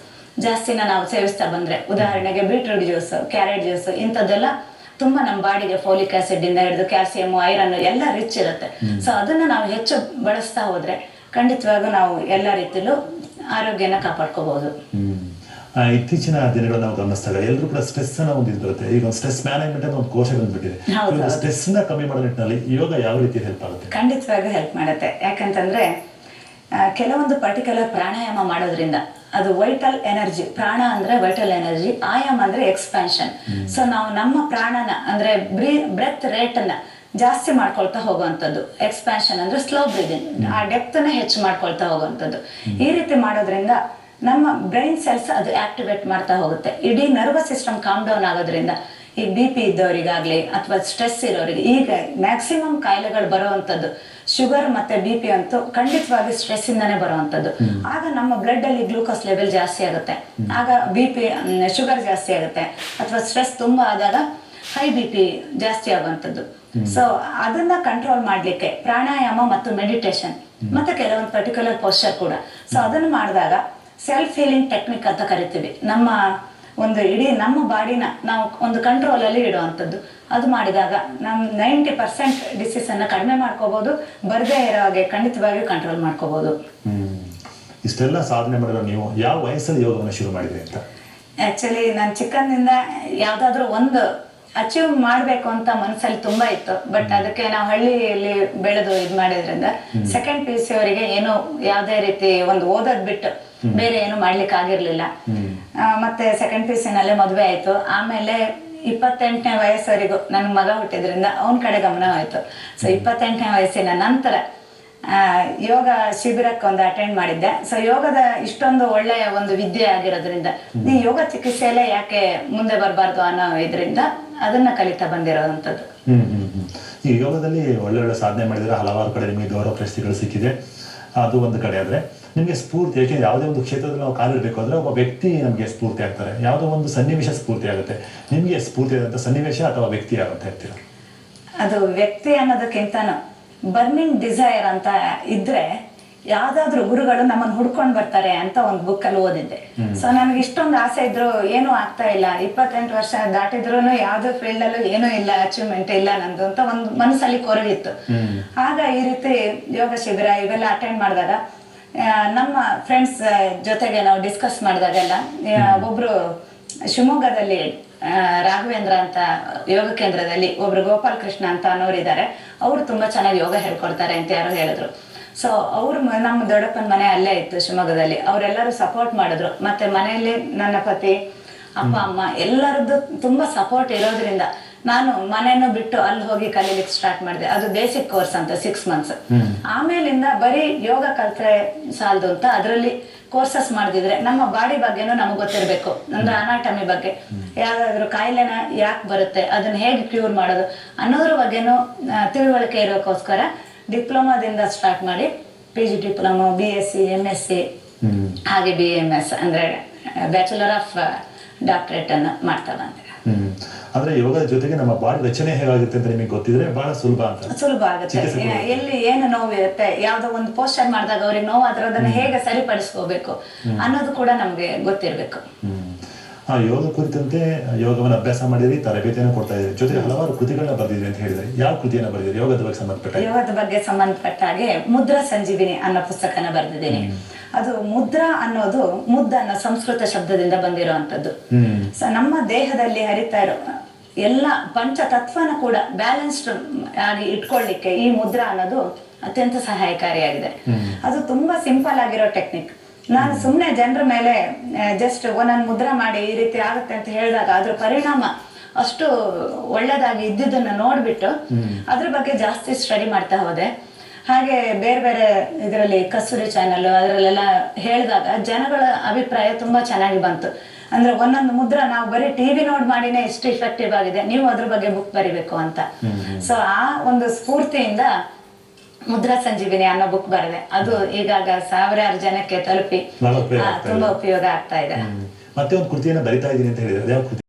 Speaker 2: ಜಾಸ್ತಿನ ನಾವು ಸೇವಿಸ್ತಾ ಬಂದ್ರೆ, ಉದಾಹರಣೆಗೆ ಬೀಟ್ರೂಟ್ ಜ್ಯೂಸ್, ಕ್ಯಾರೆಟ್ ಜ್ಯೂಸ್, ಇಂಥದ್ದೆಲ್ಲ ತುಂಬಾ ನಮ್ಮ ಬಾಡಿಗೆ ಫೋಲಿಕ್ ಆಸಿಡ್ ಇಂದ ಹಿಡಿದು ಕ್ಯಾಲ್ಸಿಯಂ, ಐರನ್ ಎಲ್ಲ ರಿಚ್ ಇರುತ್ತೆ. ಸೊ ಅದನ್ನ ನಾವು ಹೆಚ್ಚು ಬಳಸ್ತಾ ಹೋದ್ರೆ ಖಂಡಿತವಾಗೂ ನಾವು ಎಲ್ಲ ರೀತಿಲೂ ಆರೋಗ್ಯನ ಕಾಪಾಡ್ಕೋಬಹುದು.
Speaker 1: ಇತ್ತೀಚಿನ ದಿನಗಳಲ್ಲಿ ನಾವು ಗಮನಿಸಿದಾಗ ಎಲ್ಲರೂ ಕೂಡ ಸ್ಟ್ರೆಸ್ ಅನ್ನ ಒಂದು ಬರುತ್ತೆ. ಈಗ ಒಂದು ಸ್ಟ್ರೆಸ್ ಮ್ಯಾನೇಜ್ಮೆಂಟ್ ಅಂತ ಒಂದು ಕೋಶ ಬಂದ್ಬಿಟ್ಟಿದೆ. ಸ್ಟ್ರೆಸ್ ನ ಕಮ್ಮಿ ಮಾಡೋ ನಿಟ್ಟಿನಲ್ಲಿ ಯೋಗ ಯಾವ ರೀತಿ ಹೆಲ್ಪ್ ಆಗುತ್ತೆ?
Speaker 2: ಖಂಡಿತವಾಗೂ ಹೆಲ್ಪ್ ಮಾಡುತ್ತೆ. ಯಾಕಂತಂದ್ರೆ ಕೆಲವೊಂದು ಪರ್ಟಿಕ್ಯುಲರ್ ಪ್ರಾಣಾಯಾಮ ಮಾಡೋದ್ರಿಂದ ಅದು ವೈಟಲ್ ಎನರ್ಜಿ, ಪ್ರಾಣ ಅಂದ್ರೆ ವೈಟಲ್ ಎನರ್ಜಿ, ಆಯಾಮ ಅಂದ್ರೆ ಎಕ್ಸ್ಪ್ಯಾನ್ಷನ್. ಸೊ ನಾವು ನಮ್ಮ ಪ್ರಾಣನ ಅಂದ್ರೆ ಬ್ರೆತ್ ರೇಟ್ ಅನ್ನ ಜಾಸ್ತಿ ಮಾಡ್ಕೊಳ್ತಾ ಹೋಗುವಂಥದ್ದು, ಎಕ್ಸ್ಪ್ಯಾನ್ಷನ್ ಅಂದ್ರೆ ಸ್ಲೋ ಬ್ರೀದಿಂಗ್, ಆ ಡೆಪ್ತ್ ನ ಹೆಚ್ಚು ಮಾಡ್ಕೊಳ್ತಾ ಹೋಗುವಂಥದ್ದು. ಈ ರೀತಿ ಮಾಡೋದ್ರಿಂದ ನಮ್ಮ ಬ್ರೈನ್ ಸೆಲ್ಸ್ ಅದು ಆಕ್ಟಿವೇಟ್ ಮಾಡ್ತಾ ಹೋಗುತ್ತೆ. ಇಡೀ ನರ್ವಸ್ ಸಿಸ್ಟಮ್ ಕಾಮ್ ಡೌನ್ ಆಗೋದ್ರಿಂದ ಈಗ BP ಇದ್ದವರಿಗಾಗ್ಲಿ ಅಥವಾ ಸ್ಟ್ರೆಸ್ ಇರೋರಿಗೆ, ಈಗ ಮ್ಯಾಕ್ಸಿಮಮ್ ಕಾಯಿಲೆಗಳು ಬರುವಂಥದ್ದು ಶುಗರ್ ಮತ್ತೆ BP ಅಂತೂ ಖಂಡಿತವಾಗಿ ಸ್ಟ್ರೆಸ್ ಇಂದಾನೆ ಬರುವಂಥದ್ದು. ಆಗ ನಮ್ಮ ಬ್ಲಡ್ ಅಲ್ಲಿ ಗ್ಲೂಕೋಸ್ ಲೆವೆಲ್ ಜಾಸ್ತಿ ಆಗುತ್ತೆ, ಆಗ BP ಶುಗರ್ ಜಾಸ್ತಿ ಆಗುತ್ತೆ, ಅಥವಾ ಸ್ಟ್ರೆಸ್ ತುಂಬಾ ಆದಾಗ ಹೈ BP ಜಾಸ್ತಿ ಆಗುವಂಥದ್ದು. ಸೊ ಅದನ್ನ ಕಂಟ್ರೋಲ್ ಮಾಡ್ಲಿಕ್ಕೆ ಪ್ರಾಣಾಯಾಮ ಮತ್ತು ಮೆಡಿಟೇಷನ್ ಮತ್ತೆ ಕೆಲವೊಂದು ಪರ್ಟಿಕ್ಯುಲರ್ ಪೋಸ್ಚರ್ ಕೂಡ. ಸೊ ಅದನ್ನು ಮಾಡಿದಾಗ ಸೆಲ್ಫ್ ಹೀಲಿಂಗ್ ಟೆಕ್ನಿಕ್ ಅಂತ ಕರಿತೀವಿ. ನಮ್ಮ ಒಂದು ಇಡೀ ನಮ್ಮ ಬಾಡಿನ ನಾವು ಒಂದು ಕಂಟ್ರೋಲ್ ಅಲ್ಲಿ ಇಡುವಂಥದ್ದು. ಅದು ಮಾಡಿದಾಗ ನಮ್ 90% ಡಿಸೀಸ್ ಅನ್ನ ಕಡಿಮೆ ಮಾಡ್ಕೋಬಹುದು, ಬರದೇ ಇರೋ ಹಾಗೆ ಖಂಡಿತವಾಗಿಯೂ ಕಂಟ್ರೋಲ್ ಮಾಡ್ಕೋಬಹುದು.
Speaker 1: ಇಷ್ಟೆಲ್ಲ ಸಾಧನೆ ಮಾಡಿರೋ ನೀವು ಯಾವ ವಯಸ್ಸಲ್ಲಿ ಯೋಗವನ್ನು ಶುರು ಮಾಡಿದ್ರಿ ಅಂತ?
Speaker 2: ಆಕ್ಚುಲಿ ನಾನು ಚಿಕ್ಕಂದಿಂದ ಯಾವ್ದಾದ್ರು ಒಂದು ಅಚೀವ್ ಮಾಡ್ಬೇಕು ಅಂತ ಮನಸ್ಸಲ್ಲಿ ತುಂಬಾ ಇತ್ತು. ಬಟ್ ಅದಕ್ಕೆ ನಾವು ಹಳ್ಳಿಯಲ್ಲಿ ಬೆಳೆದು ಇದ್ ಮಾಡಿದ್ರಿಂದ ಸೆಕೆಂಡ್ PUC ಅವರಿಗೆ ಏನು ಯಾವ್ದೇ ರೀತಿ ಒಂದು ಓದೋದ್ ಬಿಟ್ಟು ಬೇರೆ ಏನು ಮಾಡ್ಲಿಕ್ಕೆ ಆಗಿರ್ಲಿಲ್ಲ. ಮತ್ತೆ ಸೆಕೆಂಡ್ PUC ನಲ್ಲೇ ಮದ್ವೆ ಆಯ್ತು. ಆಮೇಲೆ 28ನೇ ವಯಸ್ಸವರೆಗೂ ನನ್ ಮಗ ಹುಟ್ಟಿದ್ರಿಂದ ಅವನ ಕಡೆ ಗಮನ ಆಯ್ತು. ಸೊ 28ನೇ ವಯಸ್ಸಿನ ನಂತರ ಯೋಗ ಶಿಬಿರಕ್ಕೆ ಒಂದು ಅಟೆಂಡ್ ಮಾಡಿದ್ದೆ. ಸೊ ಯೋಗದ ಇಷ್ಟೊಂದು ಒಳ್ಳೆಯ ಒಂದು ವಿದ್ಯೆ ಆಗಿರೋದ್ರಿಂದ ಈ ಯೋಗ ಚಿಕಿತ್ಸೆಯಲ್ಲೇ ಯಾಕೆ ಮುಂದೆ ಬರಬಾರ್ದು ಅನ್ನೋ ಇದರಿಂದ ಅದನ್ನ ಕಲಿತಾ ಬಂದಿರೋದಂಥದ್ದು.
Speaker 1: ಈ ಯೋಗದಲ್ಲಿ ಒಳ್ಳೆ ಸಾಧನೆ ಮಾಡಿದ್ರೆ ಹಲವಾರು ಕಡೆ ನಿಮಗೆ ಗೌರವ ಪ್ರಶಸ್ತಿಗಳು ಸಿಕ್ಕಿದೆ, ಅದು ಒಂದು ಕಡೆ. ಆದ್ರೆ ನಿಮಗೆ ಸ್ಫೂರ್ತಿ, ಯಾಕೆಂದ್ರೆ ಯಾವುದೇ ಒಂದು ಕ್ಷೇತ್ರದಲ್ಲಿ ನಾವು ಕಾಲಿಡಬೇಕು ಅಂದ್ರೆ ಒಬ್ಬ ವ್ಯಕ್ತಿ ನಮಗೆ ಸ್ಫೂರ್ತಿ ಆಗ್ತಾರೆ, ಯಾವುದೋ ಒಂದು ಸನ್ನಿವೇಶ ಸ್ಫೂರ್ತಿ ಆಗುತ್ತೆ. ನಿಮಗೆ ಸ್ಫೂರ್ತಿ ಆದಂತ ಸನ್ನಿವೇಶ ಅಥವಾ ವ್ಯಕ್ತಿ ಯಾರಂತ ಹೇಳ್ತೀರಾ?
Speaker 2: ಅದು ವ್ಯಕ್ತಿ ಅನ್ನೋದಕ್ಕಿಂತನೂ ಬರ್ನಿಂಗ್ ಡಿಸೈರ್ ಅಂತ ಇದ್ರೆ ಯಾವ್ದಾದ್ರು ಗುರುಗಳು ನಮ್ಮನ್ನು ಹುಡ್ಕೊಂಡ್ ಬರ್ತಾರೆ ಅಂತ ಒಂದು ಬುಕ್ ಅಲ್ಲಿ ಓದಿದ್ದೆ. ಸೊ ನನ್ಗೆ ಇಷ್ಟೊಂದು ಆಸೆ ಇದ್ರು ಏನೂ ಆಗ್ತಾ ಇಲ್ಲ, 28 ವರ್ಷ ದಾಟಿದ್ರು ಯಾವ್ದು ಫೀಲ್ಡ್ ಅಲ್ಲೂ ಏನೂ ಇಲ್ಲ, ಅಚೀವ್ಮೆಂಟ್ ಇಲ್ಲ ನಂದು ಅಂತ ಒಂದು ಮನಸ್ಸಲ್ಲಿ ಕೊರಗಿತ್ತು. ಆಗ ಈ ರೀತಿ ಯೋಗ ಶಿಬಿರ ಇವೆಲ್ಲ ಅಟೆಂಡ್ ಮಾಡಿದಾಗ ನಮ್ಮ ಫ್ರೆಂಡ್ಸ್ ಜೊತೆಗೆ ನಾವು ಡಿಸ್ಕಸ್ ಮಾಡಿದಾಗೆಲ್ಲ ಒಬ್ರು ಶಿವಮೊಗ್ಗದಲ್ಲಿ ರಾಘವೇಂದ್ರ ಅಂತ ಯೋಗ ಕೇಂದ್ರದಲ್ಲಿ ಒಬ್ರು ಗೋಪಾಲ್ ಕೃಷ್ಣ ಅಂತ ಅನ್ನೋರಿದ್ದಾರೆ, ಅವರು ತುಂಬಾ ಚೆನ್ನಾಗಿ ಯೋಗ ಹೇಳ್ಕೊಡ್ತಾರೆ ಅಂತ ಯಾರು ಹೇಳಿದ್ರು. ಸೊ ಅವ್ರು ನಮ್ಮ ದೊಡ್ಡಪ್ಪನ ಮನೆ ಅಲ್ಲೇ ಇತ್ತು ಶಿವಮೊಗ್ಗದಲ್ಲಿ. ಅವರೆಲ್ಲರೂ ಸಪೋರ್ಟ್ ಮಾಡಿದ್ರು. ಮತ್ತೆ ಮನೆಯಲ್ಲಿ ನನ್ನ ಪತಿ, ಅಪ್ಪ ಅಮ್ಮ ಎಲ್ಲರದ್ದು ತುಂಬಾ ಸಪೋರ್ಟ್ ಇರೋದ್ರಿಂದ ನಾನು ಮನೆಯನ್ನು ಬಿಟ್ಟು ಅಲ್ಲಿ ಹೋಗಿ ಕಲೀಲಿಕ್ಕೆ ಸ್ಟಾರ್ಟ್ ಮಾಡಿದೆ. ಅದು ಬೇಸಿಕ್ ಕೋರ್ಸ್ ಅಂತ 6 months. ಆಮೇಲಿಂದ ಬರೀ ಯೋಗ ಕಲ್ತ್ರೆ ಸಾಲದು ಅಂತ ಅದರಲ್ಲಿ ಕೋರ್ಸಸ್ ಮಾಡಿದ್ರೆ ನಮ್ಮ ಬಾಡಿ ಬಗ್ಗೆನೂ ನಮಗೆ ಗೊತ್ತಿರಬೇಕು. ಅಂದ್ರೆ ಅನಾಟಮಿ ಬಗ್ಗೆ, ಯಾವ್ದಾದ್ರು ಕಾಯಿಲೆನ ಯಾಕೆ ಬರುತ್ತೆ, ಅದನ್ನ ಹೇಗೆ ಕ್ಯೂರ್ ಮಾಡೋದು ಅನ್ನೋದ್ರ ಬಗ್ಗೆನೂ ತಿಳುವಳಿಕೆ ಇರೋಕ್ಕೋಸ್ಕರ ಡಿಪ್ಲೊಮಾದಿಂದ ಸ್ಟಾರ್ಟ್ ಮಾಡಿ PG ಡಿಪ್ಲೊಮಾ, BSc, MSc, ಹಾಗೆ BAMS ಅಂದ್ರೆ ಬ್ಯಾಚುಲರ್ ಆಫ್ ಡಾಕ್ಟರೇಟ್ ಅನ್ನು ಮಾಡ್ತಾ ಬಂದೆ.
Speaker 1: ಅಂದ್ರೆ ಯೋಗದ ಜೊತೆಗೆ ನಮ್ಮ ಬಾಡಿ ರಚನೆ ಹೇಗಾಗುತ್ತೆ ಅಂತ ನಿಮಗೆ ಗೊತ್ತಿದ್ರೆ ಬಹಳ ಸುಲಭ
Speaker 2: ಆಗುತ್ತೆ. ಎಲ್ಲಿ ಏನು ನೋವು ಇರುತ್ತೆ, ಯಾವ್ದೋ ಒಂದು ಪೋಸ್ಟರ್ ಮಾಡಿದಾಗ ಅವ್ರಿಗೆ ನೋವಾದ್ರೆ ಅದನ್ನ ಹೇಗೆ ಸರಿಪಡಿಸ್ಕೋಬೇಕು ಅನ್ನೋದು ಕೂಡ ನಮ್ಗೆ ಗೊತ್ತಿರ್ಬೇಕು.
Speaker 1: ಯೋಗ ಕುರಿತಂತೆ ಯೋಗವನ್ನು ಅಭ್ಯಾಸ ಮಾಡಿದ್ರಿ, ತರಬೇತಿಯನ್ನು ಕೊಡ್ತಾ ಇದ್ರಿ, ಜೊತೆಗೆ ಹಲವಾರು ಕೃತಿಗಳನ್ನ ಬರೆದಿದ್ರಿ ಅಂತ ಹೇಳಿದ್ರೆ ಯಾವ ಕೃತಿಯನ್ನ ಬರೆದಿರಿ ಯೋಗದ ಬಗ್ಗೆ ಸಂಬಂಧಪಟ್ಟ ಹಾಗೆ ಮುದ್ರಾ ಸಂಜೀವಿನಿ ಅನ್ನೋ ಪುಸ್ತಕನ ಬರೆದಿದ್ದೀನಿ. ಅದು ಮುದ್ರಾ ಅನ್ನೋದು ಮುದ್ದ ಅನ್ನೋ ಸಂಸ್ಕೃತ ಶಬ್ದದಿಂದ ಬಂದಿರುವಂತದ್ದು. ನಮ್ಮ ದೇಹದಲ್ಲಿ ಹರಿತಾ ಇರೋ ಎಲ್ಲ ಪಂಚತತ್ವನ ಕೂಡ ಬ್ಯಾಲೆನ್ಸ್ಡ್ ಆಗಿ ಇಟ್ಕೊಳ್ಳಿಕ್ಕೆ ಈ ಮುದ್ರಾ ಅನ್ನೋದು ಅತ್ಯಂತ ಸಹಾಯಕಾರಿಯಾಗಿದೆ. ಅದು ತುಂಬಾ ಸಿಂಪಲ್ ಆಗಿರೋ ಟೆಕ್ನಿಕ್. ನಾನು ಸುಮ್ಮನೆ ಜನರ ಮೇಲೆ ಜಸ್ಟ್ ಒಂದೊಂದು ಮುದ್ರಾ ಮಾಡಿ ಈ ರೀತಿ ಆಗುತ್ತೆ ಅಂತ ಹೇಳಿದಾಗ ಅದ್ರ ಪರಿಣಾಮ ಅಷ್ಟು ಒಳ್ಳೇದಾಗಿ ಇದ್ದಿದ್ದನ್ನ ನೋಡ್ಬಿಟ್ಟು ಅದ್ರ ಬಗ್ಗೆ ಜಾಸ್ತಿ ಸ್ಟಡಿ ಮಾಡ್ತಾ ಹೋದೆ. ಹಾಗೆ ಬೇರೆ ಬೇರೆ ಇದರಲ್ಲಿ ಕಸ್ತೂರಿ ಚಾನಲ್ ಅದರಲ್ಲೆಲ್ಲ ಹೇಳಿದಾಗ ಜನಗಳ ಅಭಿಪ್ರಾಯ ತುಂಬಾ ಚೆನ್ನಾಗಿ ಬಂತು. ಅಂದ್ರೆ ಒಂದೊಂದು ಮುದ್ರಾ ನಾವು ಬರೀ ಟಿವಿ ನೋಡ್ ಮಾಡಿನೇ ಎಷ್ಟು ಇಫೆಕ್ಟಿವ್ ಆಗಿದೆ, ನೀವು ಅದ್ರ ಬಗ್ಗೆ ಬುಕ್ ಬರಿಬೇಕು ಅಂತ. ಸೊ ಆ ಒಂದು ಸ್ಫೂರ್ತಿಯಿಂದ ಮುದ್ರಾ ಸಂಜೀವಿನಿ ಅನ್ನೋ ಬುಕ್ ಬರೆದೆ. ಅದು ಈಗಾಗ 1000 ಜನಕ್ಕೆ ತಲುಪಿ ತುಂಬಾ ಉಪಯೋಗ ಆಗ್ತಾ ಇದೆ. ಮತ್ತೆ ಒಂದು ಕೃತಿಯನ್ನ ಬರಿತಾ ಇದೀನಿ ಅಂತ ಹೇಳಿದ್ರೆ ಯಾವ ಕೃತಿ?